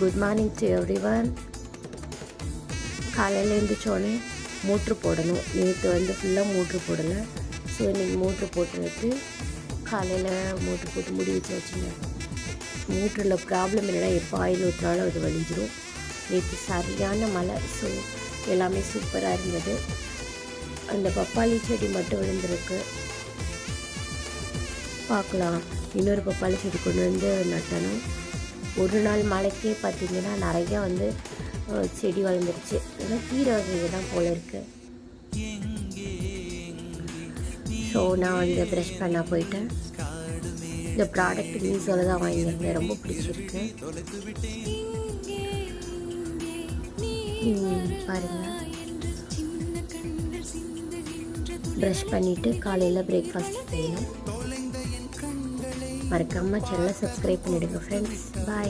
Good morning to everyone. காலையில் எழுந்திரிச்சோடனே motor போடணும். நேற்று ஃபுல்லாக மோட்ரு போடலை. ஸோ இன்றைக்கி மோட்ரு போட்டுருக்கு. காலையில் மோட்ரு போட்டு முடி வச்சுங்க. மோட்ரில் ப்ராப்ளம் என்னென்னா எப்போ ஆயில் ஊற்றினாலும் அது வலிஞ்சிடும். நேற்று சரியான மழை. ஸோ எல்லாமே சூப்பராக இருந்தது. அந்த பப்பாளி செடி மட்டும் விழுந்திருக்கு. பார்க்கலாம். இன்னொரு பப்பாளி செடி கொண்டு நட்டணும். ஒரு நாள் மழைக்கே பார்த்திங்கன்னா நிறையா செடி வளர்ந்துருச்சு. இதெல்லாம் கீரை வகைகள் தான் போல் இருக்குது. ஸோ நான் ப்ரஷ் பண்ண போயிட்டேன். இந்த ப்ராடக்ட் மீஷோவில் தான் வாங்கியிருந்தேன். ரொம்ப பிடிச்சிருக்கு. பாருங்கள், ப்ரஷ் பண்ணிவிட்டு காலையில் பிரேக்ஃபாஸ்ட் செய்யணும். மறக்காமல் சேனலை சப்ஸ்கிரைப் பண்ணிவிடுங்க ஃப்ரெண்ட்ஸ். பாய்.